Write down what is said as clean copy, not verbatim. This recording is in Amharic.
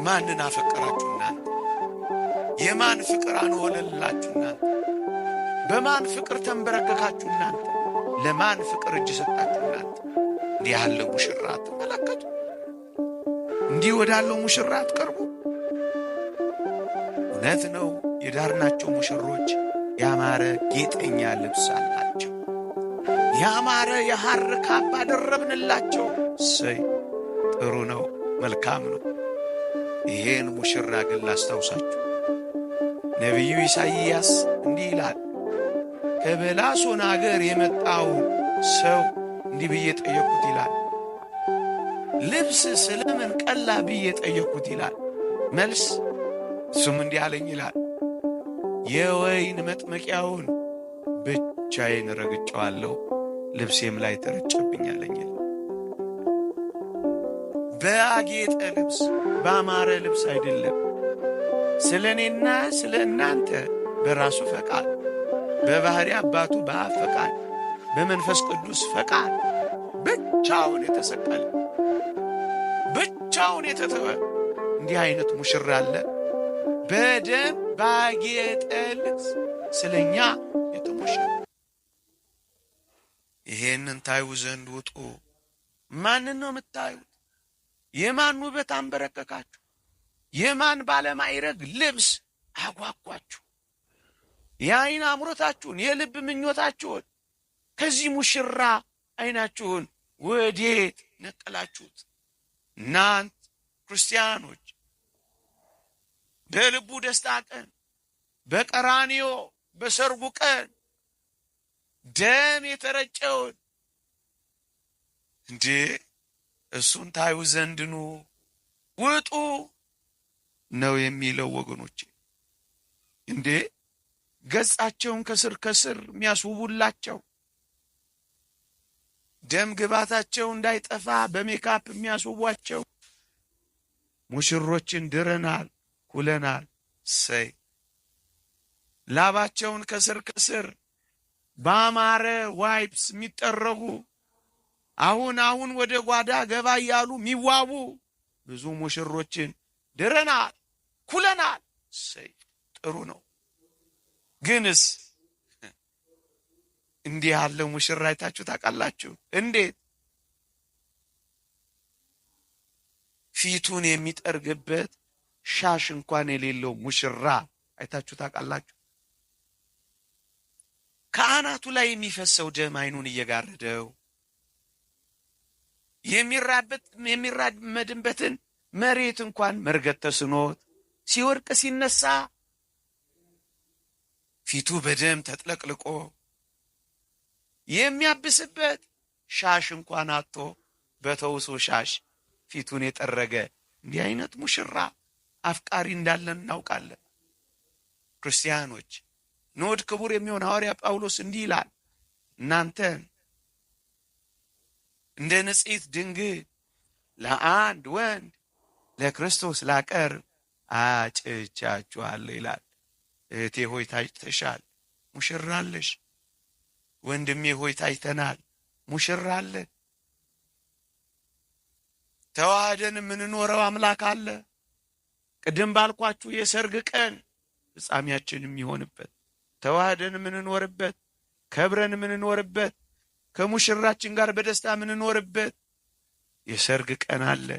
ማንን አፈቀራችሁ እናንተ? የማን ፍቅር አንወለላችሁ እናንተ? በማን ፍቅር ተንበረከካችሁ እናንተ? ለማን ፍቅር እጅ ሰጣችሁ እናንተ? እንዲህ ያለው ሙሽራ ተመለከቱ። እንዲህ ወዳለው ሙሽራ አትቀርቡ። እውነት ነው፣ የዳርናቸው ሙሽሮች ያማረ ጌጠኛ ልብስ አላቸው። ያማረ የሐር ካባ ደረብንላቸው። እሰይ ጥሩ ነው፣ መልካም ነው። ይሄን ሙሽራ ግን ላስታውሳችሁ፣ ነቢዩ ኢሳይያስ እንዲህ ይላል። ከበላሶን አገር የመጣው ሰው እንዲህ ብዬ ጠየቅኩት ይላል። ልብስ ስለምን ቀላ ብዬ ጠየቅኩት ይላል። መልስ እሱም እንዲህ አለኝ ይላል። የወይን መጥመቂያውን ብቻዬን ረግጬዋለሁ፣ ልብሴም ላይ ተረጨብኝ አለኝ ይላል። በአጌጠ ልብስ ባማረ ልብስ አይደለም። ስለ እኔና ስለ እናንተ በራሱ ፈቃድ፣ በባህሪ አባቱ በአብ ፈቃድ፣ በመንፈስ ቅዱስ ፈቃድ ብቻውን የተሰቀለ ብቻውን የተተወ እንዲህ አይነት ሙሽራ አለ። በደም ባጌጠ ልብስ ስለኛ የተሞሸረ። ይሄንን ታዩ ዘንድ ውጡ። ማንን ነው የምታዩት? የማን ውበት አንበረከካችሁ? የማን ባለማይረግ ልብስ አጓጓችሁ? የአይን አምሮታችሁን የልብ ምኞታችሁን ከዚህ ሙሽራ አይናችሁን ወዴት ነቀላችሁት? እናንት ክርስቲያኖች በልቡ ደስታ ቀን፣ በቀራንዮ በሰርጉ ቀን ደም የተረጨውን እንዴ እሱን ታዩ ዘንድ ኑ ውጡ ነው የሚለው ወገኖቼ። እንዴ ገጻቸውን ከስር ከስር የሚያስውቡላቸው፣ ደም ግባታቸው እንዳይጠፋ በሜካፕ የሚያስውቧቸው ሙሽሮችን ድረናል፣ ኩለናል። ሰይ ላባቸውን ከስር ከስር ባማረ ዋይፕስ የሚጠረጉ አሁን ወደ ጓዳ ገባ ያሉ የሚዋቡ ብዙ ሙሽሮችን ድረናል፣ ኩለናል። ሰይ ጥሩ ነው። ግንስ እንዲህ ያለው ሙሽራ አይታችሁ ታውቃላችሁ? እንዴት ፊቱን የሚጠርግበት ሻሽ እንኳን የሌለው ሙሽራ አይታችሁ ታውቃላችሁ? ከአናቱ ላይ የሚፈሰው ደም አይኑን እየጋረደው የሚራመድበትን መሬት እንኳን መርገጥ ተስኖት ሲወርቅ ሲነሳ ፊቱ በደም ተጥለቅልቆ የሚያብስበት ሻሽ እንኳን አጥቶ በተውሶ ሻሽ ፊቱን የጠረገ እንዲህ አይነት ሙሽራ አፍቃሪ እንዳለን እናውቃለን። ክርስቲያኖች ኖድ ክቡር የሚሆን ሐዋርያ ጳውሎስ እንዲህ ይላል፣ እናንተን እንደ ንጽሕት ድንግል ለአንድ ወንድ ለክርስቶስ ላቀርብ አጭቻችኋለሁ ይላል። እህቴ ሆይ ታጭተሻል፣ ሙሽራ አለሽ። ወንድሜ ሆይ ታጭተናል፣ ሙሽራ አለ። ተዋህደን የምንኖረው አምላክ አለ። ቅድም ባልኳችሁ የሰርግ ቀን ፍጻሜያችን የሚሆንበት፣ ተዋህደን የምንኖርበት፣ ከብረን የምንኖርበት፣ ከሙሽራችን ጋር በደስታ የምንኖርበት የሰርግ ቀን አለ።